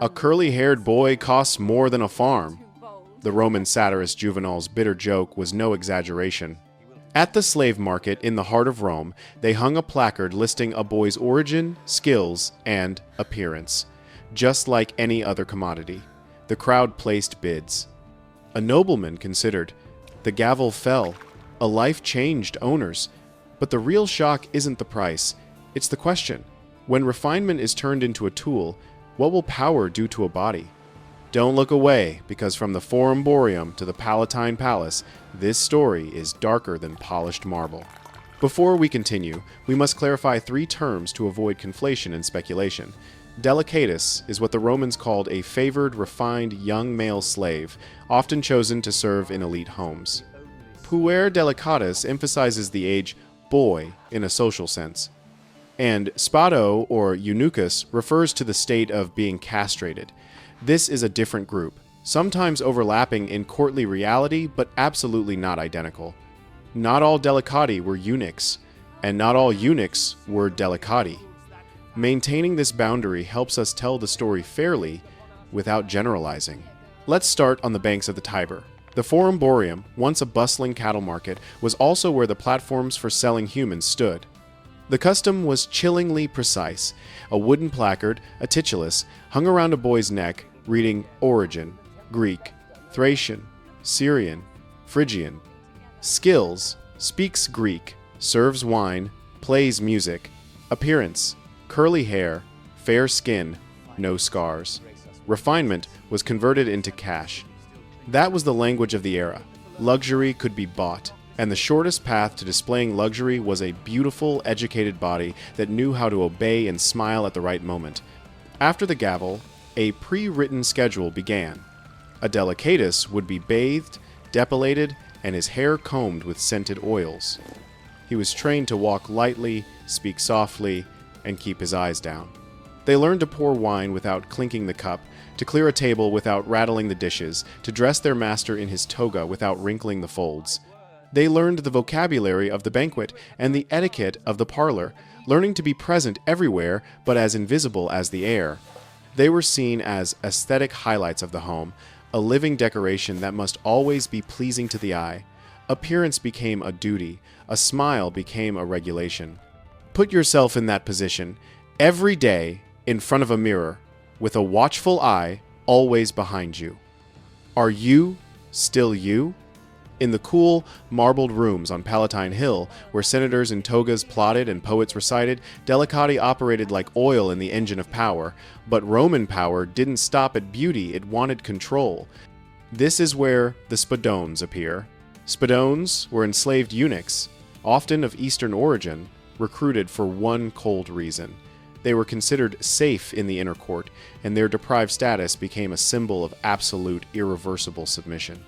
A curly-haired boy costs more than a farm. The Roman satirist Juvenal's bitter joke was no exaggeration. At the slave market in the heart of Rome, they hung a placard listing a boy's origin, skills, and appearance. Just like any other commodity, the crowd placed bids. A nobleman considered. The gavel fell. A life changed owners. But the real shock isn't the price. It's the question. When refinement is turned into a tool, what will power do to a body? Don't look away, because from the Forum Boreum to the Palatine Palace, this story is darker than polished marble. Before we continue, we must clarify 3 terms to avoid conflation and speculation. Delicatus is what the Romans called a favored, refined young male slave, often chosen to serve in elite homes. Puer delicatus emphasizes the age boy in a social sense. And spado or eunuchus refers to the state of being castrated. This is a different group, sometimes overlapping in courtly reality, but absolutely not identical. Not all delicati were eunuchs, and not all eunuchs were delicati. Maintaining this boundary helps us tell the story fairly without generalizing. Let's start on the banks of the Tiber. The Forum Boreum, once a bustling cattle market, was also where the platforms for selling humans stood. The custom was chillingly precise. A wooden placard, a titulus, hung around a boy's neck, reading origin, Greek, Thracian, Syrian, Phrygian. Skills, speaks Greek, serves wine, plays music. Appearance, curly hair, fair skin, no scars. Refinement was converted into cash. That was the language of the era. Luxury could be bought, and the shortest path to displaying luxury was a beautiful, educated body that knew how to obey and smile at the right moment. After the gavel, a pre-written schedule began. A delicatus would be bathed, depilated, and his hair combed with scented oils. He was trained to walk lightly, speak softly, and keep his eyes down. They learned to pour wine without clinking the cup, to clear a table without rattling the dishes, to dress their master in his toga without wrinkling the folds. They learned the vocabulary of the banquet and the etiquette of the parlor, learning to be present everywhere but as invisible as the air. They were seen as aesthetic highlights of the home, a living decoration that must always be pleasing to the eye. Appearance became a duty, a smile became a regulation. Put yourself in that position, every day, in front of a mirror, with a watchful eye always behind you. Are you still you? In the cool, marbled rooms on Palatine Hill, where senators in togas plotted and poets recited, delicati operated like oil in the engine of power. But Roman power didn't stop at beauty, it wanted control. This is where the spadones appear. Spadones were enslaved eunuchs, often of Eastern origin, recruited for one cold reason. They were considered safe in the inner court, and their deprived status became a symbol of absolute, irreversible submission.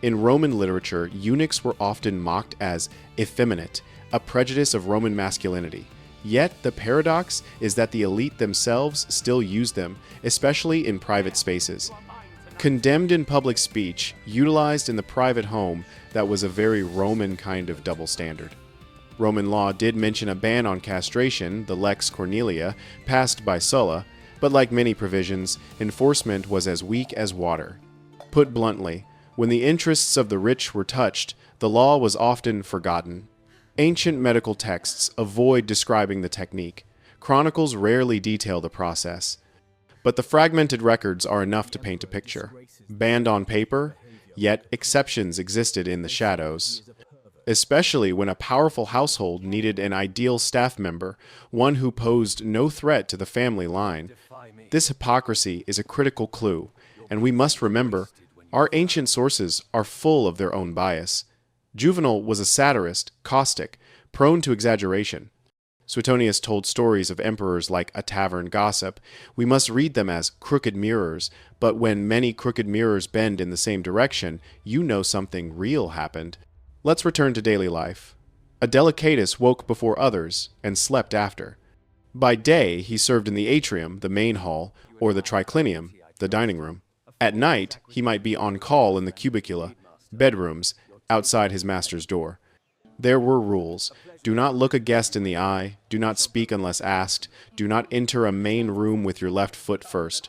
In Roman literature, eunuchs were often mocked as effeminate, a prejudice of Roman masculinity. Yet, the paradox is that the elite themselves still used them, especially in private spaces. Condemned in public speech, utilized in the private home, that was a very Roman kind of double standard. Roman law did mention a ban on castration, the Lex Cornelia, passed by Sulla, but like many provisions, enforcement was as weak as water. Put bluntly, when the interests of the rich were touched, the law was often forgotten. Ancient medical texts avoid describing the technique. Chronicles rarely detail the process. But the fragmented records are enough to paint a picture. Banned on paper, yet exceptions existed in the shadows. Especially when a powerful household needed an ideal staff member, one who posed no threat to the family line. This hypocrisy is a critical clue, and we must remember our ancient sources are full of their own bias. Juvenal was a satirist, caustic, prone to exaggeration. Suetonius told stories of emperors like a tavern gossip. We must read them as crooked mirrors, but when many crooked mirrors bend in the same direction, you know something real happened. Let's return to daily life. A delicatus woke before others and slept after. By day, he served in the atrium, the main hall, or the triclinium, the dining room. At night, he might be on call in the cubicula, bedrooms, outside his master's door. There were rules. Do not look a guest in the eye, do not speak unless asked, do not enter a main room with your left foot first.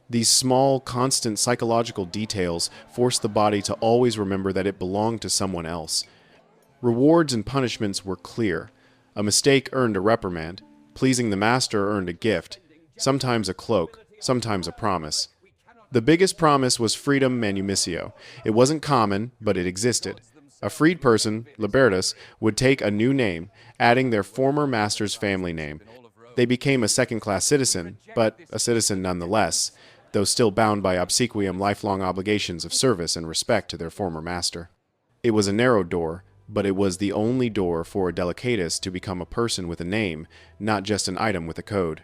These small, constant psychological details forced the body to always remember that it belonged to someone else. Rewards and punishments were clear. A mistake earned a reprimand. Pleasing the master earned a gift, sometimes a cloak, sometimes a promise. The biggest promise was freedom manumitio. It wasn't common, but it existed. A freed person, libertus, would take a new name, adding their former master's family name. They became a second-class citizen, but a citizen nonetheless, though still bound by obsequium lifelong obligations of service and respect to their former master. It was a narrow door, but it was the only door for a delicatus to become a person with a name, not just an item with a code.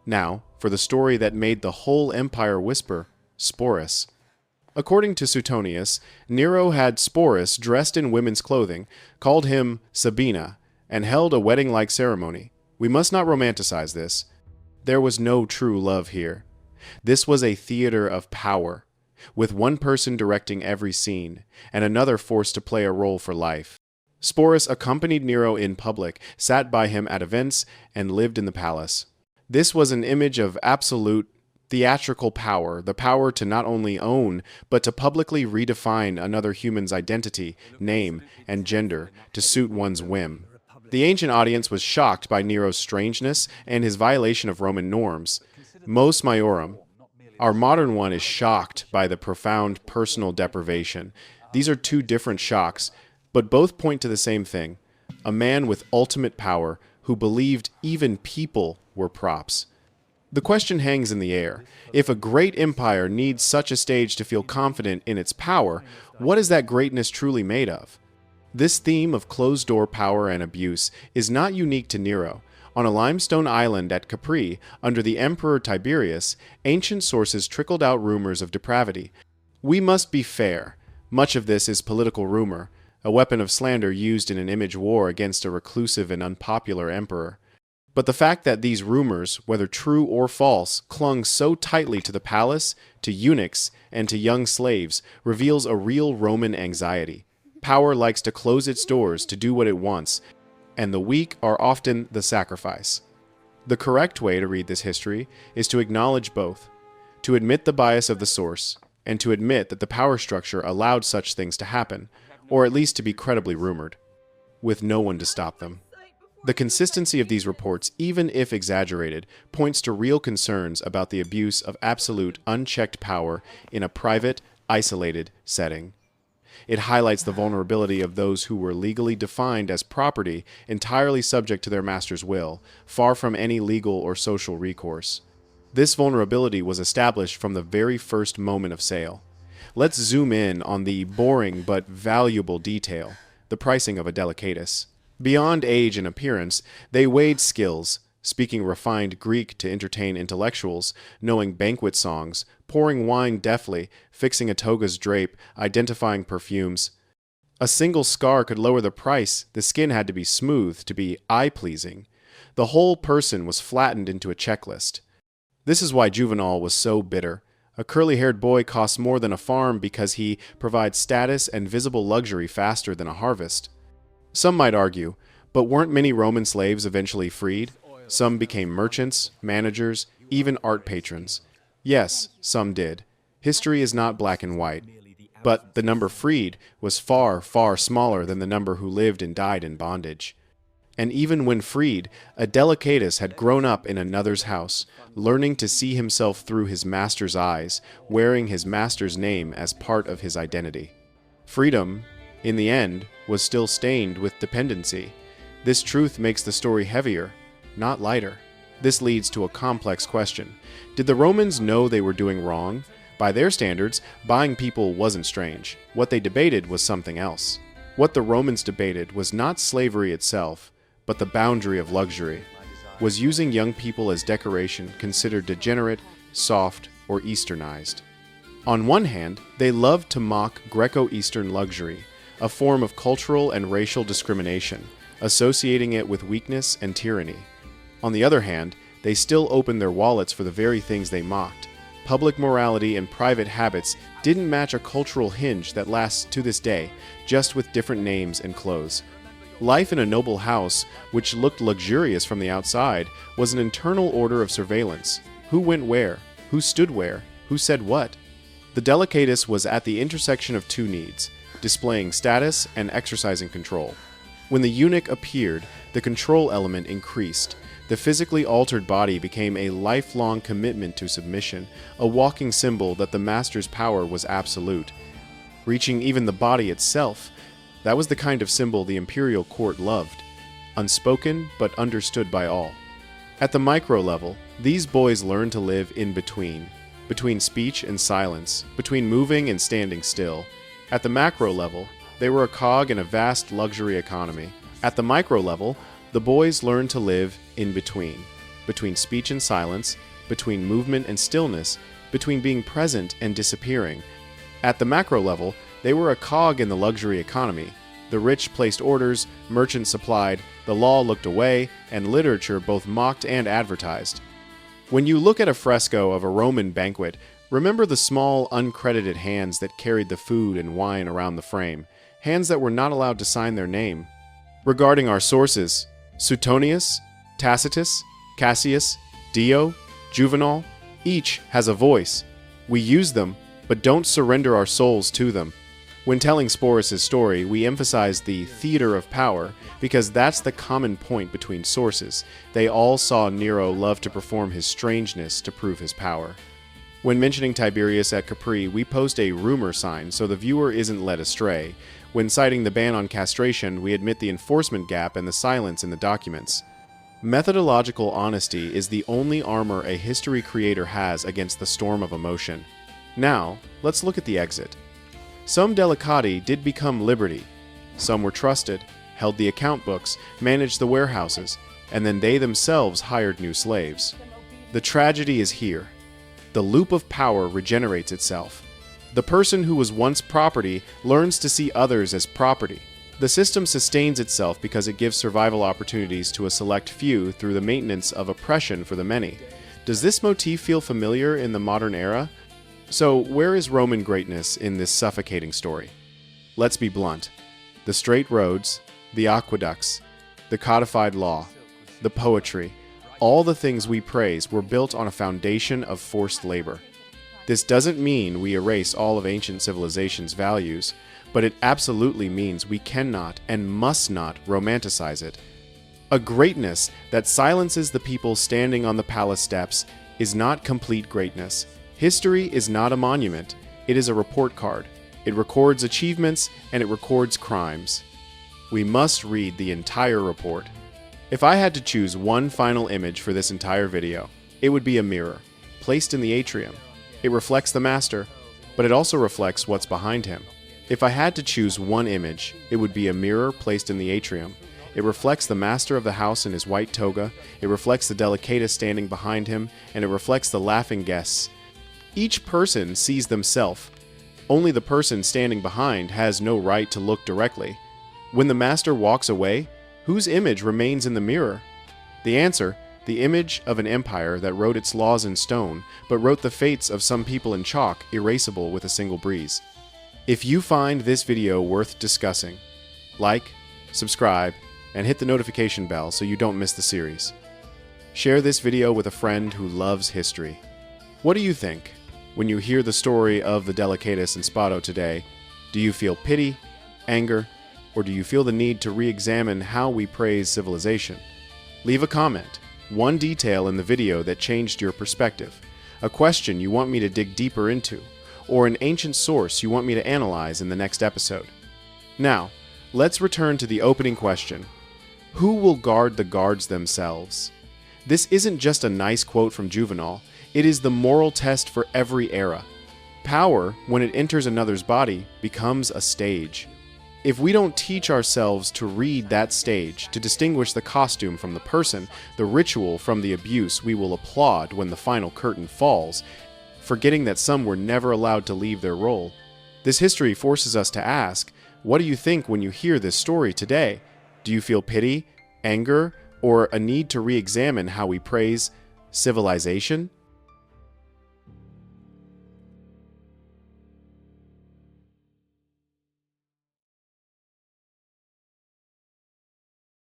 Now, for the story that made the whole empire whisper, Sporus. According to Suetonius, Nero had Sporus dressed in women's clothing, called him Sabina, and held a wedding-like ceremony. We must not romanticize this. There was no true love here. This was a theater of power, with one person directing every scene, and another forced to play a role for life. Sporus accompanied Nero in public, sat by him at events, and lived in the palace. This was an image of absolute theatrical power, the power to not only own, but to publicly redefine another human's identity, name, and gender to suit one's whim. The ancient audience was shocked by Nero's strangeness and his violation of Roman norms. Mos maiorum. Our modern one is shocked by the profound personal deprivation. These are two different shocks, but both point to the same thing: a man with ultimate power who believed even people were props. The question hangs in the air. If a great empire needs such a stage to feel confident in its power, what is that greatness truly made of? This theme of closed-door power and abuse is not unique to Nero. On a limestone island at Capri, under the Emperor Tiberius, ancient sources trickled out rumors of depravity. We must be fair. Much of this is political rumor, a weapon of slander used in an image war against a reclusive and unpopular emperor. But the fact that these rumors, whether true or false, clung so tightly to the palace, to eunuchs, and to young slaves reveals a real Roman anxiety. Power likes to close its doors to do what it wants, and the weak are often the sacrifice. The correct way to read this history is to acknowledge both, to admit the bias of the source, and to admit that the power structure allowed such things to happen, or at least to be credibly rumored, with no one to stop them. The consistency of these reports, even if exaggerated, points to real concerns about the abuse of absolute, unchecked power in a private, isolated setting. It highlights the vulnerability of those who were legally defined as property, entirely subject to their master's will, far from any legal or social recourse. This vulnerability was established from the very first moment of sale. Let's zoom in on the boring but valuable detail, the pricing of a delicatus. Beyond age and appearance, they weighed skills, speaking refined Greek to entertain intellectuals, knowing banquet songs, pouring wine deftly, fixing a toga's drape, identifying perfumes. A single scar could lower the price. The skin had to be smooth to be eye-pleasing. The whole person was flattened into a checklist. This is why Juvenal was so bitter. A curly-haired boy costs more than a farm because he provides status and visible luxury faster than a harvest. Some might argue, but weren't many Roman slaves eventually freed? Some became merchants, managers, even art patrons. Yes, some did. History is not black and white. But the number freed was far, far smaller than the number who lived and died in bondage. And even when freed, a delicatus had grown up in another's house, learning to see himself through his master's eyes, wearing his master's name as part of his identity. Freedom, in the end, was still stained with dependency. This truth makes the story heavier, not lighter. This leads to a complex question. Did the Romans know they were doing wrong? By their standards, buying people wasn't strange. What they debated was something else. What the Romans debated was not slavery itself, but the boundary of luxury. Was using young people as decoration considered degenerate, soft, or Easternized? On one hand, they loved to mock Greco-Eastern luxury, a form of cultural and racial discrimination, associating it with weakness and tyranny. On the other hand, they still opened their wallets for the very things they mocked. Public morality and private habits didn't match a cultural hinge that lasts to this day, just with different names and clothes. Life in a noble house, which looked luxurious from the outside, was an internal order of surveillance. Who went where? Who stood where? Who said what? The delicatus was at the intersection of two needs, displaying status and exercising control. When the eunuch appeared, the control element increased. The physically altered body became a lifelong commitment to submission, a walking symbol that the master's power was absolute, reaching even the body itself. That was the kind of symbol the imperial court loved, unspoken but understood by all. At the micro level, these boys learned to live in between speech and silence, between moving and standing still. At the macro level, they were a cog in a vast luxury economy. At the micro level, the boys learned to live in between speech and silence, between movement and stillness, between being present and disappearing. At the macro level, they were a cog in the luxury economy. The rich placed orders, merchants supplied, the law looked away, and literature both mocked and advertised. When you look at a fresco of a Roman banquet, remember the small, uncredited hands that carried the food and wine around the frame, hands that were not allowed to sign their name. Regarding our sources, Suetonius, Tacitus, Cassius, Dio, Juvenal, each has a voice. We use them, but don't surrender our souls to them. When telling Sporus' story, we emphasize the theater of power because that's the common point between sources. They all saw Nero love to perform his strangeness to prove his power. When mentioning Tiberius at Capri, we post a rumor sign so the viewer isn't led astray. When citing the ban on castration, we admit the enforcement gap and the silence in the documents. Methodological honesty is the only armor a history creator has against the storm of emotion. Now, let's look at the exit. Some delicati did become liberty. Some were trusted, held the account books, managed the warehouses, and then they themselves hired new slaves. The tragedy is here. The loop of power regenerates itself. The person who was once property learns to see others as property. The system sustains itself because it gives survival opportunities to a select few through the maintenance of oppression for the many. Does this motif feel familiar in the modern era? So, where is Roman greatness in this suffocating story? Let's be blunt. The straight roads, the aqueducts, the codified law, the poetry, all the things we praise were built on a foundation of forced labor. This doesn't mean we erase all of ancient civilization's values, but it absolutely means we cannot and must not romanticize it. A greatness that silences the people standing on the palace steps is not complete greatness. History is not a monument, it is a report card. It records achievements and it records crimes. We must read the entire report. If I had to choose one final image for this entire video, it would be a mirror, placed in the atrium. It reflects the master, but it also reflects what's behind him. If I had to choose one image, it would be a mirror placed in the atrium. It reflects the master of the house in his white toga, it reflects the delicatus standing behind him, and it reflects the laughing guests. Each person sees themselves. Only the person standing behind has no right to look directly. When the master walks away, whose image remains in the mirror? The answer, the image of an empire that wrote its laws in stone, but wrote the fates of some people in chalk, erasable with a single breeze. If you find this video worth discussing, like, subscribe, and hit the notification bell so you don't miss the series. Share this video with a friend who loves history. What do you think? When you hear the story of the Delicatus and Spado today, do you feel pity, anger, or do you feel the need to re-examine how we praise civilization? Leave a comment, one detail in the video that changed your perspective, a question you want me to dig deeper into, or an ancient source you want me to analyze in the next episode. Now, let's return to the opening question. Who will guard the guards themselves? This isn't just a nice quote from Juvenal. It is the moral test for every era. Power, when it enters another's body, becomes a stage. If we don't teach ourselves to read that stage, to distinguish the costume from the person, the ritual from the abuse, we will applaud when the final curtain falls, forgetting that some were never allowed to leave their role. This history forces us to ask, what do you think when you hear this story today? Do you feel pity, anger, or a need to re-examine how we praise civilization?